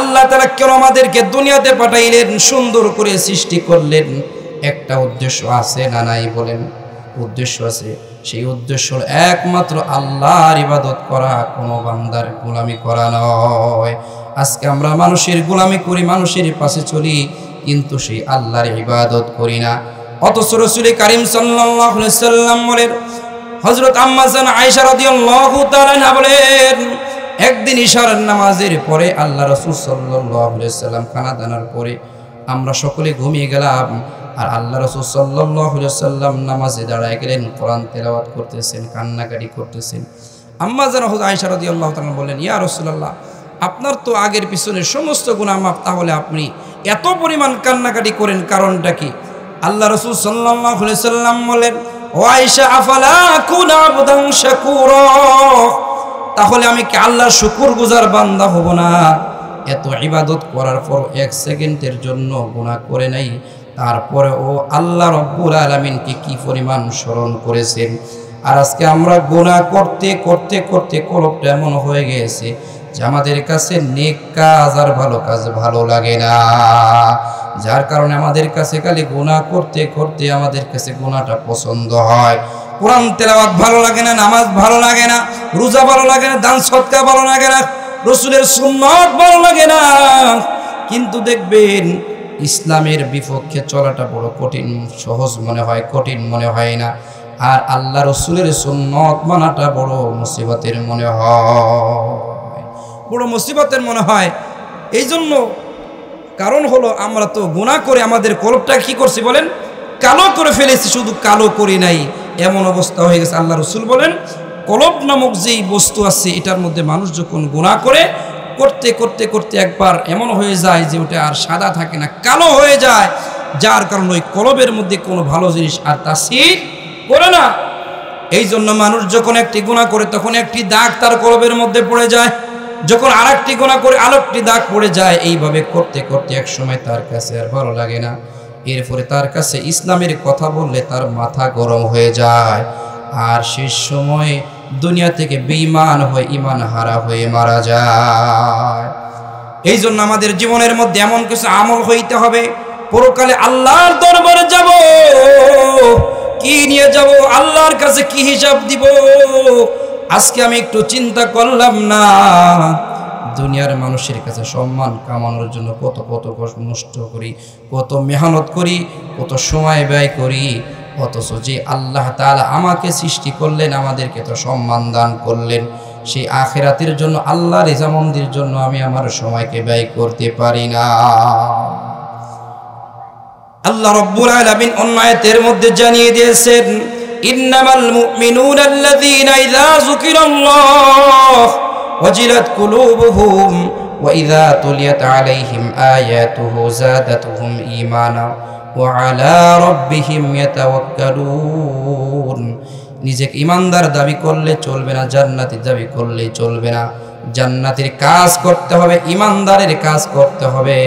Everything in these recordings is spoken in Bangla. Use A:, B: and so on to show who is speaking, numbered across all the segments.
A: আল্লাহ তাআলা কেন আমাদেরকে দুনিয়াতে পাঠাইলেন, সুন্দর করে সৃষ্টি করলেন? একটা উদ্দেশ্য আছে না নাই বলেন? উদ্দেশ্য আছে। সেই উদ্দেশ্য হলো একমাত্র আল্লাহর ইবাদত করা, কোনো বান্দার গোলামি করা নয়। আজকে আমরা মানুষের গোলামি করি, মানুষের পাশে চলি, কিন্তু সেই আল্লাহর ইবাদত করি না। অথচ রাসূল কারীম সাল্লাল্লাহু আলাইহি সাল্লাম বলেন, হযরত আম্মা জান আয়েশা রাদিয়াল্লাহু তাআলা আনহা বলেন, একদিন ইশার নামাজের পরে আল্লাহ রাসূল সাল্লাল্লাহু আলাইহি সাল্লাম খানা দানার পরে আমরা সকলে ঘুমিয়ে গেলাম, আর আল্লাহ রাসূল সাল্লাল্লাহু আলাইহি সাল্লাম নামাজে দাঁড়ায় গেলেন, কোরআন তেলাওয়াত করতেছেন, কান্নাকাটি করতেছেন। আম্মা জান আয়েশা রাদিয়াল্লাহু তাআলা বললেন, ইয়া রাসূলুল্লাহ, আপনার তো আগের পিছনের সমস্ত গুনাহ মাফ, তাহলে আপনি এত পরিমাণ কান্নাকাটি করেন, কারণটা কি? আল্লাহ রাসূল সাল্লাল্লাহু আলাইহি সাল্লাম বলেন, ও আয়েশা, আফালা আকুনা আবদান শাকুরা, তাহলে আমি কি আল্লাহর শুকরগুজার বান্দা হব না? এত ইবাদত করার পর এক সেকেন্ডের জন্য গুনাহ করে নাই, তারপরে ও আল্লাহ রব্বুল আলামিনকে কি পরিমাণ স্মরণ করেছেন। আর আজকে আমরা গুনাহ করতে করতে করতে কলবটা এমন হয়ে গেছে যে আমাদের কাছে নেক কাজ আর ভালো কাজ ভালো লাগে না, যার কারণে আমাদের কাছে খালি গুনাহ করতে করতে আমাদের কাছে গুনাহটা পছন্দ হয়। কোরআন তেলাওয়াত ভালো লাগে না, নামাজ ভালো লাগে না, রোজা ভালো লাগে না, দান সদকা ভালো লাগে না, রাসূলের সুন্নাত ভালো লাগে না। কিন্তু দেখবেন ইসলামের বিপক্ষে চলাটা বড় কঠিন, সহজ মনে হয়, কঠিন মনে হয় না। আর আল্লাহ রাসূলের সুন্নাত মানাটা বড় মুসিবতের মনে হয়, বড় মুসিবতের মনে হয়। এই জন্য কারণ হলো আমরা তো গুনাহ করে আমাদের কলবটা কি করছি বলেন? কালো করে ফেলেছি। শুধু কালো করি নাই, এমন অবস্থা হয়ে গেছে। আল্লাহ রাসূল বলেন, কলব নামক যেই বস্তু আছে এটার মধ্যে মানুষ যখন গুনাহ করে করতে করতে করতে একবার এমন হয়ে যায় যে ওটা আর সাদা থাকে না, কালো হয়ে যায়, যার কারণে ওই কলবের মধ্যে কোনো ভালো জিনিস আর তাসির করে না। এই জন্য মানুষ যখন একটি গুনাহ করে তখন একটি দাগ তার কলবের মধ্যে পড়ে যায়, যখন আরেকটি গুনাহ করে আরেকটি দাগ পড়ে যায়। এইভাবে করতে করতে এক সময় তার কাছে আর ভালো লাগে না। এরপরে তার কাছে ইসলামের কথা বললে তার মাথা গরম হয়ে যায়, আর শেষ সময় দুনিয়া থেকে বেঈমান হয়ে ঈমান হারা হয়ে মারা যায়। এই জন্য আমাদের জীবনের মধ্যে এমন কিছু আমল হইতে হবে, পরকালে আল্লাহর দরবারে যাব, কি নিয়ে যাব, আল্লাহর কাছে কি হিসাব দিব। আজকে আমি একটু চিন্তা করলাম না, দুনিয়ার মানুষের কাছে সম্মান কামানোর জন্য কত কত নষ্ট করি, কত মেহনত করি, কত সময় ব্যয় করি, অথচ যে আল্লাহ তাআলা আমাকে সৃষ্টি করলেন, আমাদেরকে তো সম্মান দান করলেন, সেই আখিরাতের জন্য, আল্লাহর রিজামন্দির জন্য আমি আমার সময়কে ব্যয় করতে পারি না। আল্লাহ রাব্বুল আলামিন অন্য আয়াতের মধ্যে জানিয়ে দিয়েছেন, ইন্নামাল মুমিনুনা আল্লাযীনা ইযা যুকিরাল্লাহ ওয়াজিলাত কুলুবুহুম ওয়া ইযা তুলিয়াত আলাইহিম আয়াতুহু যাদাতুহুম ঈমানা ওয়া আলা রাব্বিহিম ইয়াতাওয়াক্কালুন। নিজেকে ইমানদার দাবি করলে চলবে না, জান্নাতি দাবি করলে চলবে না। জান্নাতের কাজ করতে হবে, ইমানদারের কাজ করতে হবে,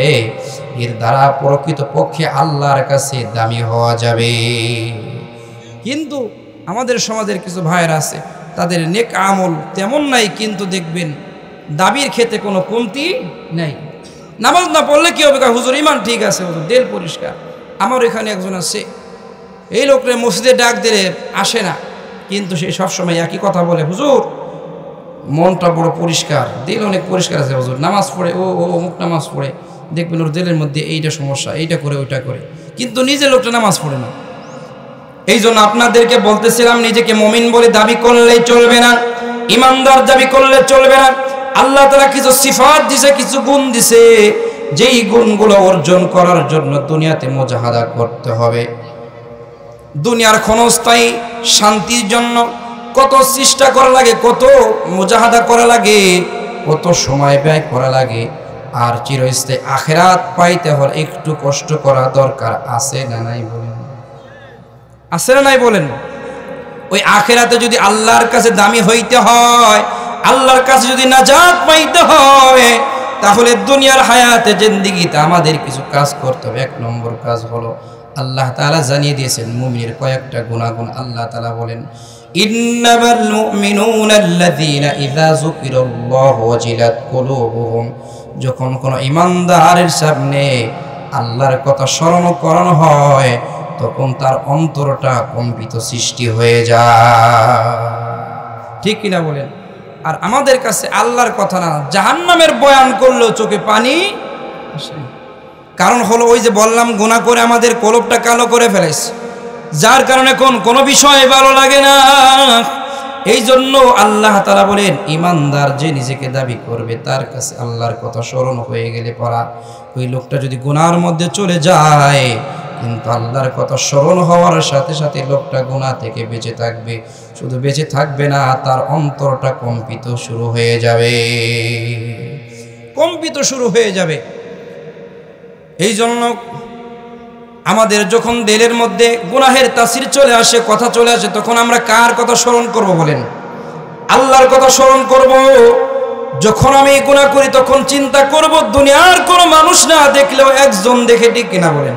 A: এর দ্বারা প্রকৃতপক্ষে আল্লাহর কাছে দামি হওয়া যাবে। কিন্তু আমাদের সমাজের কিছু ভাইয়েরা আছে, তাদের নেক আমল তেমন নাই, কিন্তু দেখবেন দাবির ক্ষেত্রে কোনো কমতি নাই। নামাজ না পড়লে কি হবে? হুজুর ইমান ঠিক আছে, হুজুর দিল পরিষ্কার। আমার এখানে একজন আছে, এই লোকরে মসজিদে ডাক দিলে আসে না, কিন্তু সে সবসময় একই কথা বলে, হুজুর মনটা বড় পরিষ্কার, দিল অনেক পরিষ্কার আছে হুজুর, নামাজ পড়ে, ও অমুক নামাজ পড়ে, দেখবেন ওর দিলের মধ্যে এইটা সমস্যা, এইটা করে ওইটা করে, কিন্তু নিজে লোকটা নামাজ পড়ে না। এই জন্য আপনাদেরকে বলতেছিলাম, নিজেকে মুমিন বলে দাবি করলেই চলবে না, ইমানদার দাবি করলে চলবে না। আল্লাহ তাআলা কিছু সিফাত দিছে, কিছু গুণ দিছে, যেই গুণগুলো অর্জন করার জন্য দুনিয়াতে মুজাহাদা করতে হবে। দুনিয়ার ক্ষণস্থায়ী শান্তির জন্য কত চেষ্টা করা লাগে, কত মুজাহাদা করা লাগে, কত সময় ব্যয় করা লাগে। আর চিরস্থায়ী আখিরাত পাইতে হলে একটু কষ্ট করা দরকার, আছে না নাই বলেন? আছে না নাই বলেন? ওই আখিরাতে যদি আল্লাহর কাছে দামি হইতে হয়, আল্লাহর কাছে যদি নাজাত পাইতে হয়, তাহলে দুনিয়ার হায়াতে জিন্দেগিতে আমাদের কিছু কাজ করতে হবে। এক নম্বর কাজ হলো, আল্লাহ তাআলা জানিয়ে দিয়েছেন মুমিনের কয়েকটা গুণাগুণ। আল্লাহ তাআলা বলেন, ইন্নামাল মুমিনুনা আল্লাযীনা ইযা যুকিরাল্লাহু ওয়াজিলাত কুলুবুহুম যখন কোনো ইমানদারের সামনে আল্লাহর কথা স্মরণ করানো হয় তখন তার অন্তরটা কম্পিত সৃষ্টি হয়ে যায়। ঠিক কিনা বলেন? আর আমাদের কাছে আল্লাহর কথা না, জাহান্নামের বয়ান করলেও চোখে পানি আসে। কারণ হলো ওই যে বললাম, গুনাহ করে আমাদের কলবটা কালো করে ফেলেছে, যার কারণে কোনো বিষয় ভালো লাগে না। এই জন্য আল্লাহ তাআলা বলেন, ইমানদার যে নিজেকে দাবি করবে তার কাছে আল্লাহর কথা স্মরণ হয়ে গেলে পড়া, ওই লোকটা যদি গুনার মধ্যে চলে যায় কিন্তু আল্লাহর কথা স্মরণ হওয়ার সাথে সাথে লোকটা গুনাহ থেকে বেঁচে থাকবে। শুধু বেঁচে থাকবে না, তার অন্তরটা কম্পিত শুরু হয়ে যাবে, কম্পিত শুরু হয়ে যাবে। এই জন্য আমাদের যখন দিলের মধ্যে গুনাহের তাসির চলে আসে, কথা চলে আসে, তখন আমরা কার কথা স্মরণ করব বলেন? আল্লাহর কথা স্মরণ করব। যখন আমি গুনাহ করি তখন চিন্তা করব দুনিয়ার কোনো মানুষ না দেখলেও একজন দেখে, ঠিক কিনা বলেন?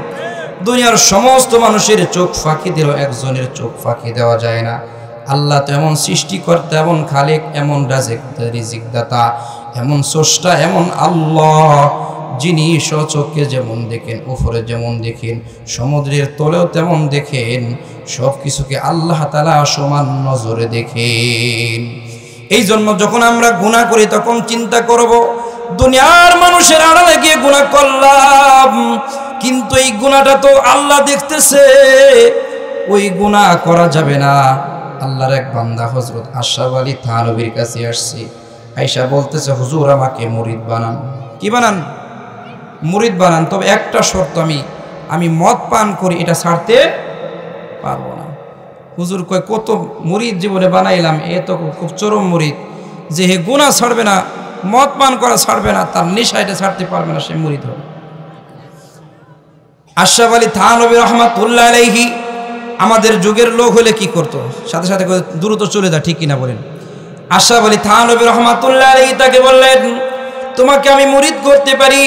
A: দুনিয়ার সমস্ত মানুষের চোখ ফাঁকি দিলেও একজনের চোখ ফাঁকি দেওয়া যায় না। আল্লাহ তো এমন সৃষ্টিকর্তা, এমন খালেক, এমন রিজিকদাতা, এমন স্রষ্টা, এমন আল্লাহ যিনি স্বচক্ষে যেমন দেখেন, উপরে যেমন দেখেন, সমুদ্রের তলেও তেমন দেখেন, সব কিছুকে আল্লাহ তাআলা সমান নজরে দেখেন। এই জন্য যখন আমরা গুনাহ করি তখন চিন্তা করব দুনিয়ার মানুষের আড়ালে গিয়ে গুনাহ করলাম, কিন্তু এই গুনাহটা তো আল্লাহ দেখতেছে, ওই গুনাহ করা যাবে না। আল্লাহর এক বান্দা হযরত আশরাফ আলী থানভীর কাছে আসছে, আয়েশা বলতেছে, হুজুর আমাকে মুরিদ বানান। কি বানান? মুরিদ বানান, তবে একটা শর্ত, আমি মদ পান করি, এটা ছাড়তে পারবো না। হুজুর কয়, কত মুরিদ জীবনে বানাইলাম, এ তো খুব চরম মুরিদ, যে হে গুনাহ ছাড়বে না, মদ পান করা ছাড়বে না, তার নেশা এটা ছাড়তে পারবে না, সে মুরিদ হবে। আশরাফ আলী থানভী রাহমাতুল্লাহ আলাইহি আমাদের যুগের লোক হলে কি করতো? সাথে সাথে দ্রুত চলে যায়, ঠিক কিনা বলেন? আশরাফ আলী থানভী রাহমাতুল্লাহ আলাইহি তাকে বললেন, তোমাকে আমি মুরিদ করতে পারি,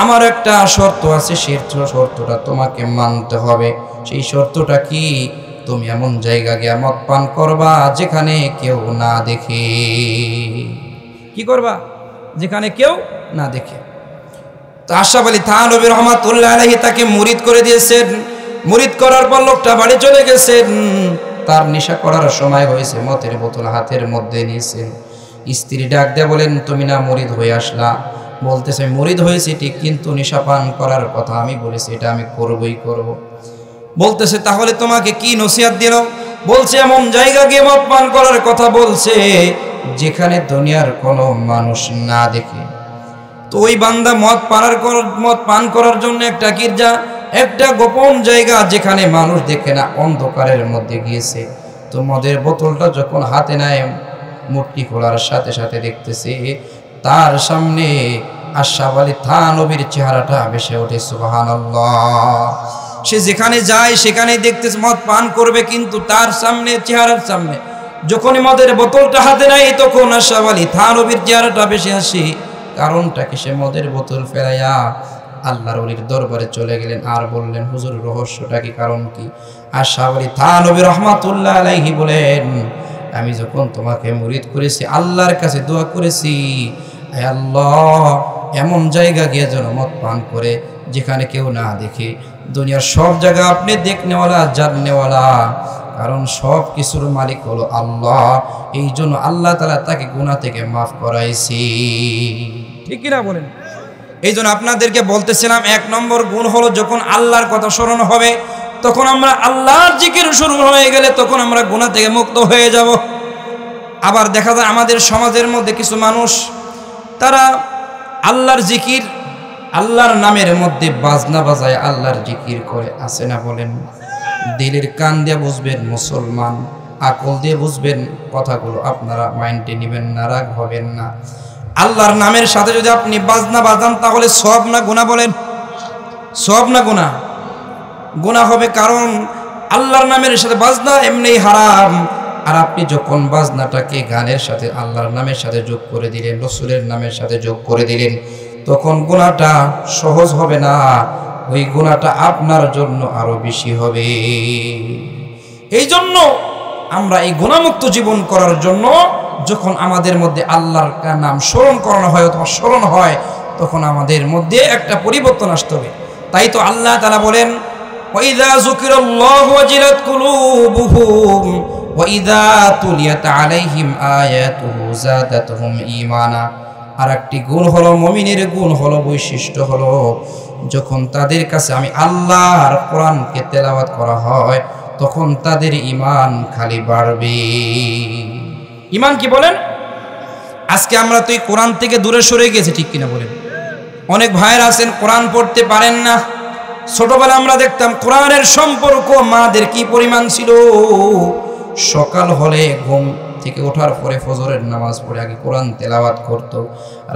A: আমার একটা শর্ত আছে, সেই শর্তটা তোমাকে মানতে হবে। সেই শর্তটা কি? তুমি এমন জায়গা গিয়ে মদ পান করবা যেখানে কেউ না দেখে। কি করবা? যেখানে কেউ না দেখে। তো আশরাফ আলী থানভী রাহমাতুল্লাহ আলাইহি তাকে মুরিদ করে দিয়েছেন। মুরিদ করার পর লোকটা বাড়ি চলে গেছেন। তার নেশা করার সময় হয়েছে, মদের বোতল হাতের মধ্যে নিয়েছেন। স্ত্রী ডাক দিয়ে বলেন, তুমি না মুরিদ হয়ে আসলা? বলতেছে, মুরিদ হয়েছে ঠিক, কিন্তু নেশা পান করার কথা আমি বলেছি, এটা আমি করবই করব। বলতেছে, তাহলে তোমাকে কি নসিহত দিল? বলছে, এমন জায়গা গিয়ে মদ পান করার কথা বলছে যেখানে দুনিয়ার কোনো মানুষ না দেখে। তো ওই বান্দা মদ পান করার জন্য একটা গির্জা, একটা গোপন জায়গা যেখানে মানুষ দেখে না, অন্ধকারের মধ্যে গিয়েছে। তো মদের বোতলটা যখন হাতে নেয়, মুটকি খোলার সাথে সাথে দেখতেছে তার সামনে আশরাফ আলী থানভীর চেহারাটা ভেসে ওঠে। সুবহানাল্লাহ। সে যেখানে যায় সেখানে দেখতেছে মদ পান করবে, কিন্তু তার সামনে, চেহারার সামনে যখনই মদের বোতলটা হাতে নেয় তখন আশরাফ আলী থানভীর চেহারাটা ভেসে আসে। কারণটা কি? সে মদের বোতল ফেরাইয়া আল্লাহর ওলির দরবারে চলে গেলেন আর বললেন, হুজুর রহস্যটা কি, কারণ কি? আশরাফ আলী থানভী রাহমাতুল্লাহ আলাইহি বলেন, আমি যখন তোমাকে মুরিদ করেছি, আল্লাহর কাছে দোয়া করেছি, হে আল্লাহ, এমন জায়গা গিয়ে যেন মদ পান করে যেখানে কেউ না দেখে। দুনিয়ার সব জায়গা আপনি দেখনেওয়ালা, জাননেওয়ালা, কারণ সব কিছুর মালিক হলো আল্লাহ। এই জন্য আল্লাহ তাআলা তাকে গুনাহ থেকে মাফ করাইছি। ঠিক কিনা বলেন? এই জন্য আপনাদেরকে বলতেছিলাম, 1 নম্বর গুণ হলো যখন আল্লাহর কথা স্মরণ হবে তখন আমরা আল্লাহর জিকির শুরু হয়ে গেলে তখন আমরা গুনাহ থেকে মুক্ত হয়ে যাব। আবার দেখা যায় আমাদের সমাজের মধ্যে কিছু মানুষ, তারা আল্লাহর জিকির, আল্লাহর নামের মধ্যে বাজনা বাজায় আল্লাহর জিকির করে, আছে না বলেন? দিলের কান দিয়ে বুঝবেন মুসলমান, আকল দিয়ে বুঝবেন কথাগুলো, আপনারা মাইন্ডে নেবেন না, রাগ হবেন না। আল্লাহর নামের সাথে যদি আপনি বাজনা বাজান তাহলে সব না গুনাহ? বলেন, সব না গুনাহ? গুনাহ হবে, কারণ আল্লাহর নামের সাথে বাজনা এমনি হারাম। আর আপনি যখন বাজনাটাকে গানের সাথে, আল্লাহর নামের সাথে যোগ করে দিলেন, রাসূলের নামের সাথে যোগ করে দিলেন, তখন গুনাহটা সহজ হবে না, ওই গুনাহটা আপনার জন্য আরো বেশি হবে। এই জন্য আমরা এই গুনাহমুক্ত জীবন করার জন্য যখন আমাদের মধ্যে আল্লাহর নাম স্মরণ করানো হয় অথবা স্মরণ হয়, তখন আমাদের মধ্যে একটা পরিবর্তন আসতে হবে। তাই তো আল্লাহ তাআলা বলেন, ওয়াইযা যুকিরাল্লাহু ওয়াজিলাত কুলুবুহুম ওয়াইযা তুলিয়াত আলাইহিম আয়াতুহু যাদাতুহুম ঈমানা। আর একটি গুণ হলো, মুমিনের গুণ হলো, বৈশিষ্ট্য হলো, যখন তাদের কাছে আমি আল্লাহর কোরআনকে তেলাওয়াত করা হয় তখন তাদের ঈমান খালি বাড়বে। ঈমান কি বলেন? আজকে আমরা তো এই কোরআন থেকে দূরে সরে গেছি, ঠিক কিনা বলেন? অনেক ভাইয়েরা আছেন কোরআন পড়তে পারেন না। ছোটবেলা আমরা দেখতাম কোরআনের সম্পর্ক মাদের কি পরিমাণ ছিল। সকাল হলে ঘুম থেকে ওঠার পরে ফজরের নামাজ পড়ে আগে কোরআন তেলাওয়াত করত।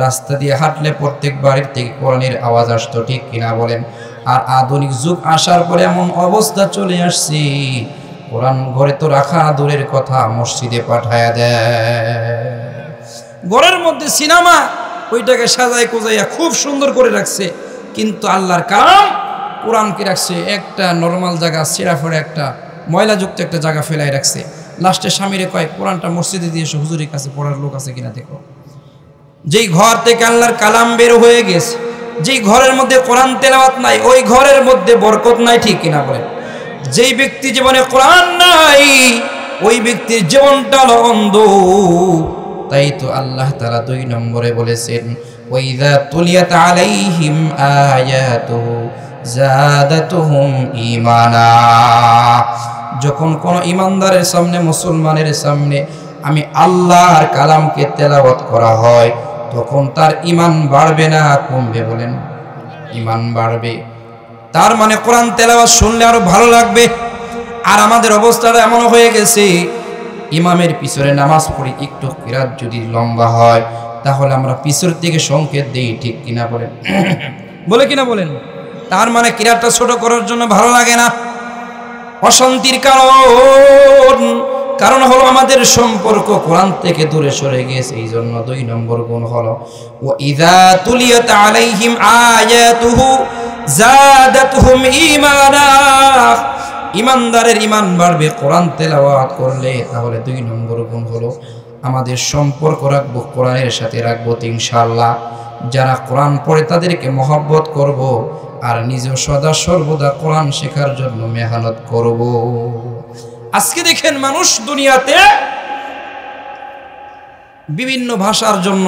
A: রাস্তা দিয়ে হাঁটলে প্রত্যেক বাড়ির থেকে কোরআনের আওয়াজ আসতো, ঠিক কিনা বলেন? আর আধুনিক যুগ আসার পরে এমন অবস্থা চলে আসছে, কোরআন ঘরে তো রাখা দূরের কথা, মসজিদে পাঠায়া দেয়। ঘরের মধ্যে সিনেমা, ওইটাকে সাজায় কোজাইয়া খুব সুন্দর করে রাখছে, কিন্তু আল্লাহর কালাম কোরআনকে রাখছে একটা নর্মাল জায়গা, ছেঁড়া ফেড়া একটা ময়লাযুক্ত একটা জায়গা ফেলাই রাখছে। লাস্টে স্বামীরে কয়, কোরআনটা মসজিদে দিয়ে এসে হুজুরের কাছে পড়ার লোক আছে কিনা দেখো। যেই ঘর থেকে আল্লাহর কালাম বের হয়ে গেছে, যেই ঘরের মধ্যে কোরআন তেলাওয়াত নাই, ওই ঘরের মধ্যে বরকত নাই, ঠিক কিনা বলেন? যেই ব্যক্তি জীবনে কোরআন নাই, ওই ব্যক্তির জীবনটা হলো অন্ধ। তাই তো আল্লাহ তাআলা 2 নম্বরে বলেছেন, ওয়াইযা তুলিয়াত আলাইহিম আয়াতুহু যাদাতুহুম ঈমানা। যখন কোন ইমানদারের সামনে, মুসলমানের সামনে আমি আল্লাহর কালামকে তেলাওয়াত করা হয়, তখন তার ঈমান বাড়বে না কমবে? বলেন, ঈমান বাড়বে। তার মানে কোরআন তেলাওয়াত শুনলে আরো ভালো লাগবে। আর আমাদের অবস্থাটা এমন হয়ে গেছে, ইমামের পিছনে নামাজ পড়ি, একটু কিরাত যদি লম্বা হয় তাহলে আমরা পিছর থেকে সংকেত দেই, ঠিক কিনা বলেন? বলে কিনা বলেন? তার মানে কিরাতটা ছোট করার জন্য ভালো লাগে না, অশান্তির কারণ হলো আমাদের সম্পর্ক কোরআন থেকে দূরে সরে গেছে। এই জন্য 2 নম্বর গুণ হলো, ওয়াইযা তুলিয়াত আলাইহিম আয়াতুহু যাদাতুহুম ঈমানা। ইমানদারের ঈমান বাড়বে কোরআন তেলাওয়াত করলে। তাহলে 2 নম্বর গুণ হলো আমাদের সম্পর্ক রাখবো কোরআনের সাথে, রাখবো ইনশাআল্লাহ। যারা কোরআন পড়ে তাদেরকে মহব্বত করব, আর নিজেও সদা সর্বদা কোরআন শেখার জন্য মেহনত করব। আজকে দেখেন মানুষ দুনিয়াতে বিভিন্ন ভাষার জন্য,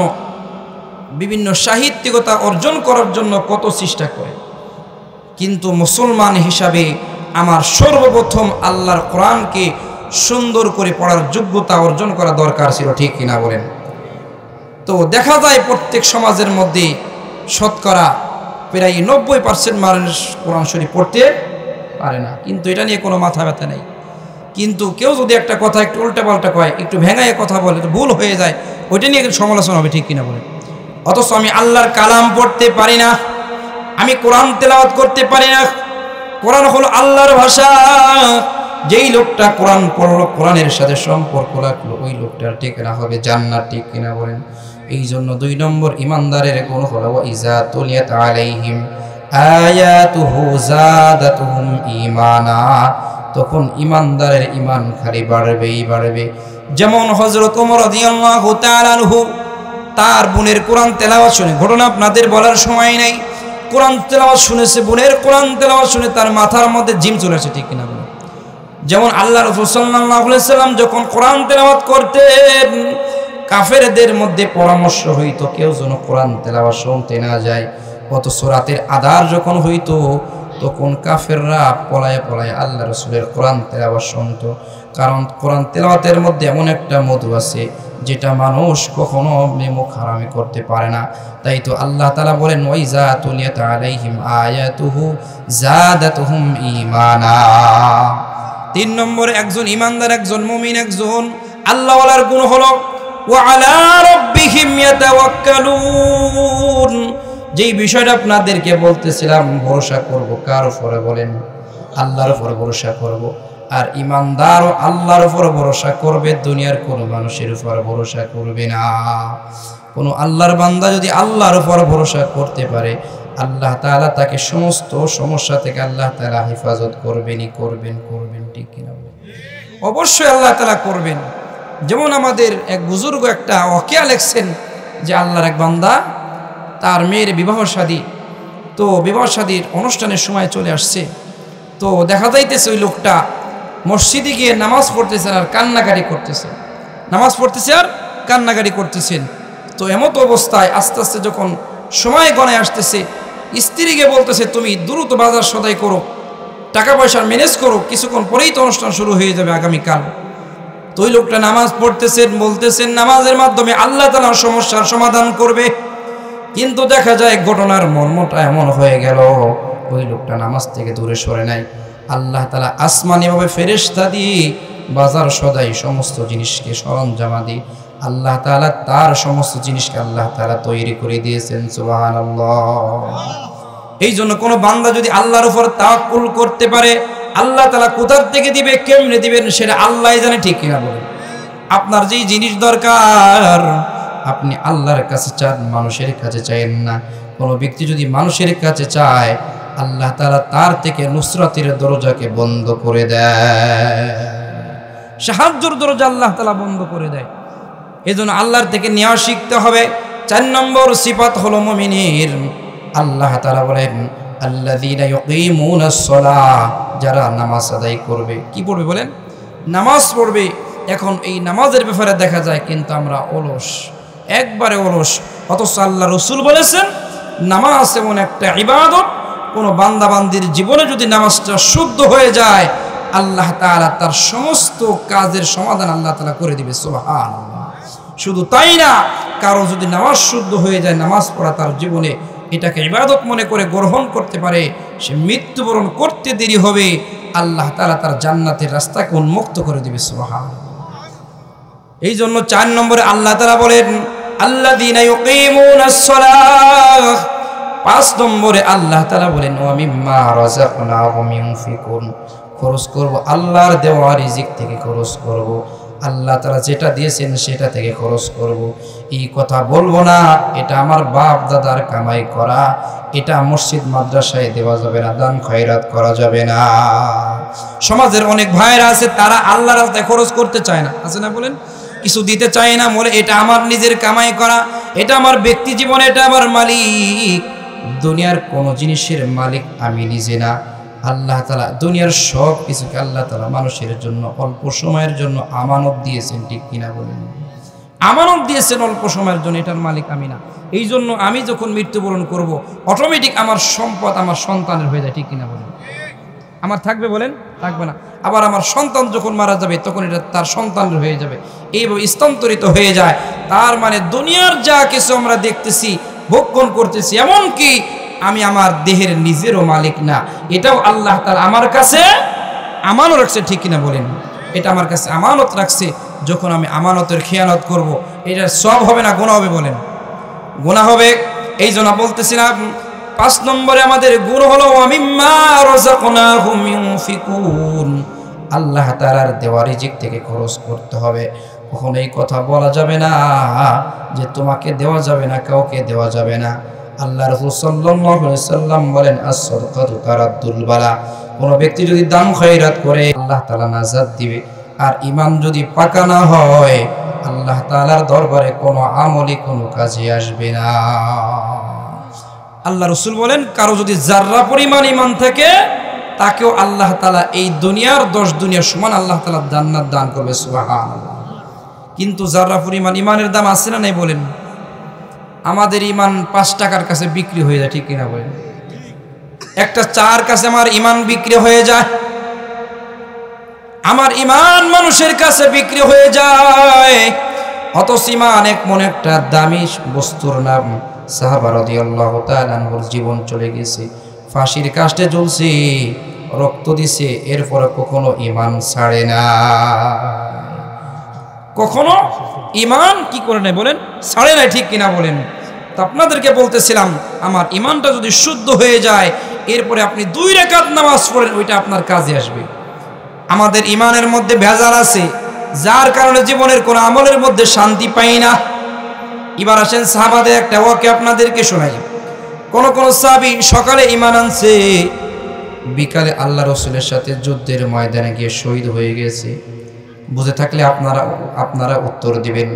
A: বিভিন্ন সাহিত্যিকতা অর্জন করার জন্য কত চেষ্টা করে, কিন্তু মুসলমান হিসাবে আমার সর্বপ্রথম আল্লাহর কোরআনকে সুন্দর করে পড়ার যোগ্যতা অর্জন করা দরকার ছিল, ঠিক কিনা বলেন? তো দেখা যায় প্রত্যেক সমাজের মধ্যে শতকরা প্রায় 90% মানুষ কোরআন শরীফ পড়তে পারে না, কিন্তু এটা নিয়ে কোনো মাথা ব্যথা নেই। কিন্তু কেউ যদি একটা কথা একটু উল্টাপাল্টা কয়, একটু ভেঙায় কথা বলে, তো ভুল হয়ে যায়, ওইটা নিয়ে সমালোচনা হবে, ঠিক কিনা বলেন? অথচ আমি আল্লাহর কালাম পড়তে পারি না, আমি কোরআন তেলাওয়াত করতে পারি না। কোরআন হলো আল্লাহর ভাষা। যেই লোকটা কোরআন পড়লো, কোরআনের সাথে সম্পর্ক রাখলো, ওই লোকটার ঠিকানা হবে জান্নাত, ঠিক কিনা বলেন? এই জন্য 2 নম্বর ইমানদারের গুণ হলো, ওয়াইযা তুলিয়াত আলাইহিম আয়াতুহু যাদাতুহুম ঈমানা। তখন ইমানদারের ঈমান খালি বাড়বেই বাড়বে। যেমন হযরত ওমর রাদিয়াল্লাহু তাআলা আনহু, তার বোনের কোরআন তেলাওয়াত শুনে, ঘটনা আপনাদের বলার সময় নাই, কোরআন তেলাওয়াত শুনেছে, বোনের কোরআন তেলাওয়াত শুনে তার মাথার মধ্যে জিম চলে আসে, ঠিক কিনা বলেন? যেমন আল্লাহ রাসূল সাল্লাল্লাহু আলাইহি ওয়াসাল্লাম যখন কোরআন তেলাওয়াত করতেন, কাফেরদের মধ্যে পরামর্শ হইতো কেউ যেন কোরআন তেলাওয়াত শুনতে না যায়। অথচ রাতের আধার যখন হইতো, তখন কাফেররা পলায়ে পলায়ে আল্লাহ রাসূলের কোরআন তেলাওয়াত শুনতো। কারণ কোরআন তেলাওয়াতের মধ্যে এমন একটা মধু আছে যেটা মানুষ কখনো মুখ হারামি করতে পারে না। তাই তো আল্লাহ তাআলা বলেন, ওয়াইযা তুলিয়াত আলাইহিম আয়াতুহু যাদাতুহুম ঈমানা। 3 নম্বরে একজন ইমানদার, একজন মুমিন, একজন আল্লাহওয়ালার গুণ হলো, ওয়া আলা রাব্বিহিম ইয়াতাওয়াক্কালুন। যেই বিষয়টা আপনাদেরকে বলতেছিলাম, ভরসা করব কার উপরে? বলেন, আল্লাহর উপর ভরসা করব। আর ইমানদারও আল্লাহর উপর ভরসা করবে, দুনিয়ার কোনো মানুষের উপর ভরসা করবে না। কোনো আল্লাহর বান্দা যদি আল্লাহর উপর ভরসা করতে পারে, আল্লাহ তাআলা তাকে সমস্ত সমস্যা থেকে আল্লাহ তাআলা হেফাজত করবেন, ঠিক কিনা? অবশ্যই আল্লাহ তাআলা করবেন। যেমন আমাদের এক বুজুর্গ একটা ওয়াকিয়া লেখছেন যে আল্লাহর এক বান্দা, তার মেয়ের বিবাহ শাদী, তো বিবাহ শাদীর অনুষ্ঠানের সময় চলে আসছে। তো দেখা যাইতেছে ওই লোকটা মসজিদে গিয়ে নামাজ পড়তেছেন আর কান্নাকাটি করতেছেন, নামাজ পড়তেছে আর কান্নাকাটি করতেছেন। তো এমত অবস্থায় আস্তে আস্তে যখন সময় গণায় আসতেছে, স্ত্রীকে বলতেছে তুমি দ্রুত বাজার সদাই করো, টাকা পয়সার ম্যানেজ করো, কিছুক্ষণ পরেই তো অনুষ্ঠান শুরু হয়ে যাবে আগামীকাল। তো ওই লোকটা নামাজ পড়তেছেন, বলতেছেন নামাজের মাধ্যমে আল্লাহ তাআলার সমস্যার সমাধান করবে। কিন্তু দেখা যায় ঘটনার মর্মটা এমন হয়ে গেল, ওই লোকটা নামাজ থেকে দূরে সরে নাই। আল্লাহ তাআলা আসমানিভাবে ফেরেশতা দিয়ে বাজার সদাই সমস্ত জিনিসকে সরঞ্জামা দিয়ে আল্লাহ তাআলা তার সমস্ত জিনিসকে আল্লাহ তাআলা তৈরি করে দিয়েছেন। সুবহানাল্লাহ। এই জন্য কোনো বান্দা যদি আল্লাহর উপর তাওয়াক্কুল করতে পারে, আল্লাহ তাআলা কোথা থেকে দিবে, কেমনে দিবেন সেটা আল্লাহই জানে, ঠিক কিনা বলেন? আপনার যেই জিনিস দরকার আপনি আল্লাহর কাছে চান, মানুষের কাছে চাইেন না। কোনো ব্যক্তি যদি মানুষের কাছে চায়, আল্লাহ তাআলা তার থেকে নুসরাতের দরজাকে বন্ধ করে দেয়, সাহায্যের দরজা আল্লাহ তাআলা বন্ধ করে দেয়। এজন্য আল্লাহর থেকে নেওয়া শিখতে হবে। 4 নম্বর সিফাত হলো মুমিনের। আল্লাহ তাআলা বলেন আল্লাযীনা ইউকিমুনাস সালাহ, যারা নামাজ আদায় করবে। কি পড়বে বলেন? নামাজ পড়বে। এখন এই নামাজের ব্যাপারে দেখা যায় কিন্তু আমরা অলস, একবারে অলস। অথচ আল্লাহ রাসূল বলেছেন নামাজ এমন একটা ইবাদত, কোনো বান্দা বান্দির জীবনে যদি নামাজটা শুদ্ধ হয়ে যায়, আল্লাহ তাআলা তার সমস্ত কাজের সমাধান আল্লাহ তাআলা করে দিবে। সুবহানাল্লাহ। শুধু তাই না, কারো যদি নামাজ শুদ্ধ হয়ে যায়, নামাজ পড়া তার জীবনে এটাকে ইবাদত মনে করে গ্রহণ করতে পারে, সে মৃত্যুবরণ করতে দেরি হবে, আল্লাহ তাআলা তার জান্নাতের রাস্তাকে উন্মুক্ত করে দিবে। সুবহানাল্লাহ। এই জন্য 4 নম্বরে আল্লাহ তাআলা বলেন আল্লাযীনা ইউকিমুনাস সালাহ। 5 নম্বরে আল্লাহ তাআলা বলেন ওয়া মিম্মা রাযাকনাহুম ইউনফিকুন, খরচ করব, আল্লাহর দেওয়া রিজিক থেকে খরচ করব, আল্লাহ তাআলা যেটা দিয়েছেন সেটা থেকে খরচ করব। এই কথা বলবো না এটা আমার বাপ দাদার কামাই করা, এটা মসজিদ মাদ্রাসায় দেওয়া যাবে না, দান খয়রাত করা যাবে না। সমাজের অনেক ভাইরা আছে তারা আল্লাহর রাস্তায় খরচ করতে চায় না, আছে না বলেন? কিছু দিতে চায় না, বলে এটা আমার নিজের কামাই করা, এটা আমার ব্যক্তি জীবন, এটা আমার মালিক। দুনিয়ার কোনো জিনিসের মালিক আমি নিজে না, আল্লাহ তাআলা দুনিয়ার সব কিছুকে আল্লাহ তাআলা মানুষের জন্য অল্প সময়ের জন্য আমানত দিয়েছেন, ঠিক কিনা বলেন? আমানত দিয়েছেন অল্প সময়ের জন্য, এটার মালিক আমি না। এই জন্য আমি যখন মৃত্যুবরণ করব, অটোমেটিক আমার সম্পদ আমার সন্তানের হয়ে যায়, ঠিক কিনা বলেন? আমার থাকবে বলেন? থাকবে না। আবার আমার সন্তান যখন মারা যাবে তখন এটা তার সন্তানের হয়ে যাবে, এইভাবে স্থানান্তরিত হয়ে যায়। তার মানে দুনিয়ার যা কিছু আমরা দেখতেছি, ভোগ করতেছি, এমনকি আমি আমার দেহের নিজেরও মালিক না, এটাও আল্লাহ তাআলা আমার কাছে আমানত রাখছে, ঠিক কিনা বলেন? এটা আমার কাছে আমানত রাখছে। যখন আমি আমানতের খেয়ানত করব, এটা সব হবে না, গুনাহ হবে বলেন? গুনাহ হবে। এই জন্য বলতেছিলাম 5 নম্বরে আমাদের গুণ হলো ওয়া মিম্মা রাযাকনাহুম ইউনফিকুন, আল্লাহ তাআলার দেওয়া রিজিক থেকে খরচ করতে হবে। কখনো এই কথা বলা যাবে না যে তোমাকে দেওয়া যাবে না, কাউকে দেওয়া যাবে না। আল্লাহ রাসূল সাল্লাল্লাহু আলাইহি সাল্লাম বলেন আস-সাদকাতু তারাদ্দুল বালা, কোন ব্যক্তি যদি দান খয়রাত করে আল্লাহ তাআলা নাজাত দিবে। আর ঈমান যদি পাকা না হয়, আল্লাহ তাআলার দরবারে কোনো আমলই কোনো কাজে আসবে না। আল্লাহ রাসূল বলেন কারো যদি যাররা পরিমাণ ঈমান থাকে, তাকেও আল্লাহ তাআলা এই দুনিয়ার 10 দুনিয়া সমান আল্লাহ তাআলা জান্নাত দান করবে। সুবহানাল্লাহ। কিন্তু যাররা পরিমাণ ঈমানের দাম আছে না নাই বলেন? আমাদের ঈমান 5 টাকার কাছে বিক্রি হয়ে যায়, ঠিক কিনা বলেন? একটা চার কাছে আমার ঈমান বিক্রি হয়ে যায়, আমার ঈমান মানুষের কাছে বিক্রি হয়ে যায়। অথচ ঈমান এমন একটা দামি বস্তুর নাম, সাহাবা রাদিয়াল্লাহু তাআলা আনহুর জীবন চলে গেছে, ফাঁসির কাস্টে ঝুলছে, রক্ত দিছে, এরপরে কখনো ঈমান ছাড়ে না, কখনো ঈমান কি করে নাই বলেন? ছাড়ে নাই, ঠিক কিনা বলেন? তো আপনাদেরকে বলতেছিলাম আমার ঈমানটা যদি শুদ্ধ হয়ে যায়, এরপরে আপনি 2 রাকাত নামাজ পড়েন, ওইটা আপনার কাজে আসবে। আমাদের ঈমানের মধ্যে ভেজাল আছে, যার কারণে জীবনের কোন আমলের মধ্যে শান্তি পাই না। এবার আসেন সাহাবাদের একটা ওয়াকিয়া আপনাদেরকে শোনাই। কোন সাহাবী সকালে ঈমান আনছে, বিকালে আল্লাহ রাসূলের সাথে যুদ্ধের ময়দানে গিয়ে শহীদ হয়ে গেছে। বুঝে থাকলে আপনারা উত্তর দিবেন।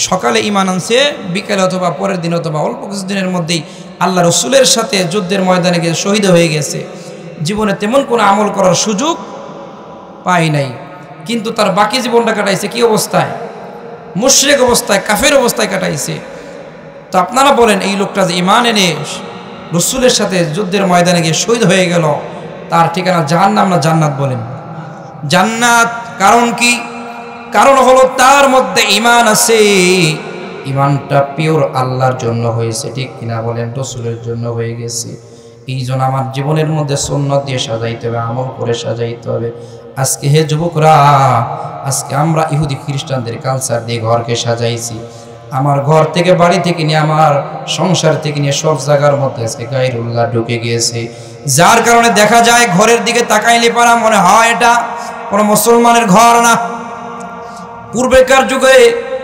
A: সকালে ঈমান আনছে, বিকেলে অথবা পরের দিন অথবা অল্প কিছুদিনের মধ্যেই আল্লাহ রসুলের সাথে যুদ্ধের ময়দানে গিয়ে শহীদ হয়ে গেছে। জীবনে তেমন কোনো আমল করার সুযোগ পায় নাই, কিন্তু তার বাকি জীবনটা কাটাইছে কি অবস্থায়? মুশরিক অবস্থায়, কাফের অবস্থায় কাটাইছে। তো আপনারা বলেন, এই লোকটা যে ঈমান এনে রসুলের সাথে যুদ্ধের ময়দানে গিয়ে শহীদ হয়ে গেল, তার ঠিকানা জাহান্নাম না জান্নাত? বলেন জান্নাত। কারণ কি? কারণ হলো তার মধ্যে ঈমান আছে, ঈমানটা পিওর আল্লাহর জন্য হয়েছে, ঠিক কিনা বলেন? রসুলের জন্য হয়ে গেছে। এই জন্য আমার জীবনের মধ্যে সুন্নাত দিয়ে সাজাইতে হবে, আমল করে সাজাইতে হবে। আজকে হে যুবকরা, আজকে আমরা ইহুদি খ্রিস্টানদের কালচার দিয়ে ঘরকে সাজাইছি। আমার ঘর থেকে, বাড়ি থেকে নিয়ে, আমার সংসার থেকে নিয়ে সব জায়গার মধ্যে আজকে গায়রুল্লাহ ঢুকে গিয়েছে, যার কারণে দেখা যায় ঘরের দিকে তাকাইলে পারা মনে হয় এটা কোনো মুসলমানের ঘর না। পূর্বেকার যুগে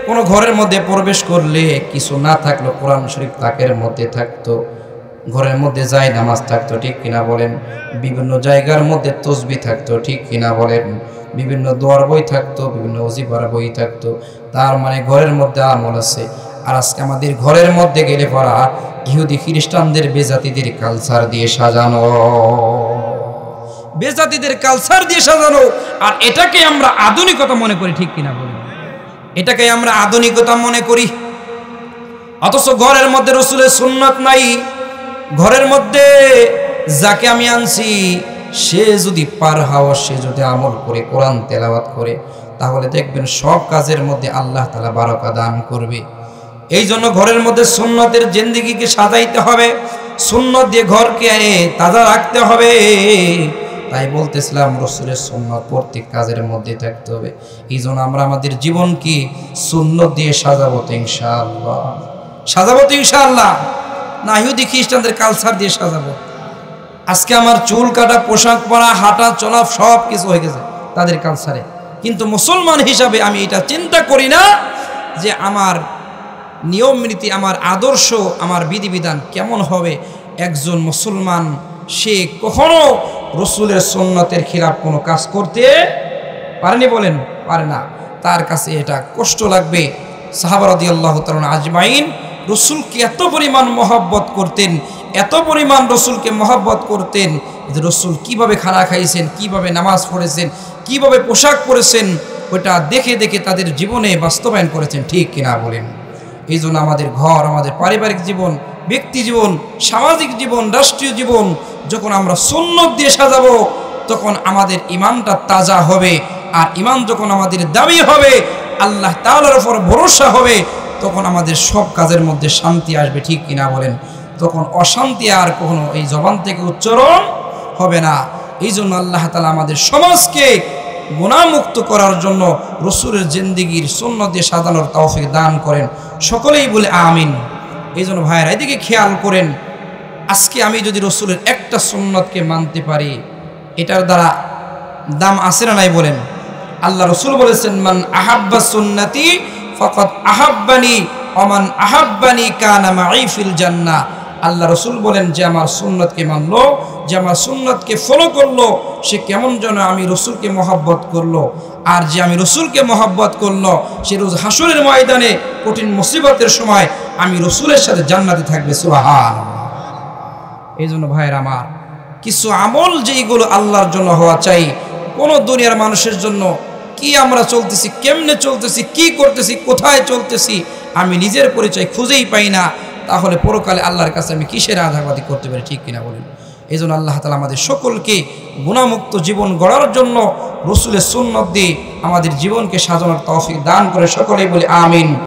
A: কোনো ঘরের মধ্যে প্রবেশ করলে কিছু না থাকলো, কোরআন শরীফ তাকের মধ্যে থাকতো, ঘরের মধ্যে যায় নামাজ থাকতো, ঠিক কিনা বলেন? বিভিন্ন জায়গার মধ্যে তসবিহ থাকতো, ঠিক কিনা বলেন? বিভিন্ন দোয়ার বই থাকতো, বিভিন্ন ওজিফার বই থাকতো। তার মানে ঘরের মধ্যে আমল আছে। আর আজকে আমাদের ঘরের মধ্যে গেলে পড়া ইহুদি খ্রিস্টানদের বেজাতিদের কালচার দিয়ে সাজানো, বেজাতিদের কালচার দিয়ে সাজানো। আর এটাকে আমরা আধুনিকতা মনে করি, ঠিক কিনা বলেন? এটাকে আমরা আধুনিকতা মনে করি, অথচ ঘরের মধ্যে রসুলের সুন্নাত নাই। ঘরের মধ্যে যাকে আমি আনছি সে যদি পার হওয়া, সে যদি আমল করে, কোরআন তেলাওয়াত করে, তাহলে দেখবেন সব কাজের মধ্যে আল্লাহ তাআলা বারাকা দান করবে। এই জন্য ঘরের মধ্যে সুন্নতের জিন্দেগিকে সাজাইতে হবে, সুন্নত দিয়ে ঘরকে তাজা রাখতে হবে। তাই বলতেছিলাম, রসুলের সুন্নত প্রত্যেক কাজের মধ্যে থাকতে হবে। এই জন্য আমরা আমাদের জীবনকে সুন্নত দিয়ে সাজাবো তো ইনশাআল্লাহ, সাজাবো তো ইনশাআল্লাহ, না ইহুদি খ্রিস্টানদের কালচার দিয়ে সাজাবো। আজকে আমার চুল কাটা, পোশাক পরা, হাঁটা চলা সব কিছু হয়ে গেছে তাদের কালচারে, কিন্তু মুসলমান হিসাবে আমি এটা চিন্তা করি না যে আমার নিয়ম নীতি, আমার আদর্শ, আমার বিধিবিধান কেমন হবে। একজন মুসলমান সে কখনো রসুলের সুন্নতের খিলাফ কোনো কাজ করতে পারেনি, বলেন? পারে না। তার কাছে এটা কষ্ট লাগবে। সাহাবা রাদিয়াল্লাহু তাআলা আজমাইন রসুলকে এত পরিমাণ মহব্বত করতেন, এত পরিমাণ রসুলকে মহব্বত করতেন যে রসুল কিভাবে খানা খাইছেন, কিভাবে নামাজ পড়েছেন, কিভাবে পোশাক পরেছেন, ওটা দেখে দেখে তাদের জীবনে বাস্তবায়ন করেছেন, ঠিক কিনা বলেন? এই জন্য আমাদের ঘর, আমাদের পারিবারিক জীবন, ব্যক্তি জীবন, সামাজিক জীবন, রাষ্ট্রীয় জীবন যখন আমরা সুন্নত দিয়ে সাজাবো, তখন আমাদের ঈমানটা তাজা হবে। আর ঈমান যখন আমাদের দাবি হবে, আল্লাহ তাআলার উপর ভরসা হবে, তখন আমাদের সব কাজের মধ্যে শান্তি আসবে, ঠিক কিনা বলেন? তখন অশান্তি আর কখনো এই জবান থেকে উচ্চারণ হবে না। এই জন্য আল্লাহ তাআলা আমাদের সমাজকে গুনাহমুক্ত করার জন্য রসুলের জিন্দেগির সুন্নত দিয়ে সাজানোর তৌফিক দান করেন। সকলেই বলে আমিন। এই জন্য ভাইয়েরা, এদিকে খেয়াল করেন, আজকে আমি যদি রসুলের একটা সুন্নতকে মানতে পারি, এটার দ্বারা দাম আছে না নাই? বলেন। আল্লাহ রসুল বলেছেন, মান আহাব্বা সুন্নতি ফাকাদ আহাব্বানি ওয়া মান আহাব্বানি কানা মাই ফিল জান্নাহ। আল্লাহ রসুল বলেন, যে আমার সুন্নতকে মানলো, যে আমার সুন্নতকে ফলো করলো, সে কেমন যেন আমি রসুলকে মহব্বত করলো। আর যে আমি রসুলকে মহব্বত করলো, সে রোজ হাসরের ময়দানে কঠিন মুসিবতের সময় আমি রসুলের সাথে জান্নাতে থাকবে। সুবহানাল্লাহ। এই জন্য ভাইয়ের আমার, কিছু আমল যেইগুলো আল্লাহর জন্য হওয়া চাই, কোনো দুনিয়ার মানুষের জন্য কি আমরা চলতেছি, কেমনে চলতেছি, কি করতেছি, কোথায় চলতেছি, আমি নিজের পরিচয় খুঁজেই পাই না, তাহলে পরকালে আল্লাহর কাছে আমি কিসের আধাবাদি করতে পারি, ঠিক কিনা বলেন? এই জন্য আল্লাহ তাআলা আমাদের সকলকে গুনাহমুক্ত জীবন গড়ার জন্য রসুলের সুন্নত দিয়ে আমাদের জীবনকে সাজানোর তৌফিক দান করে। সকলেই বলি আমিন।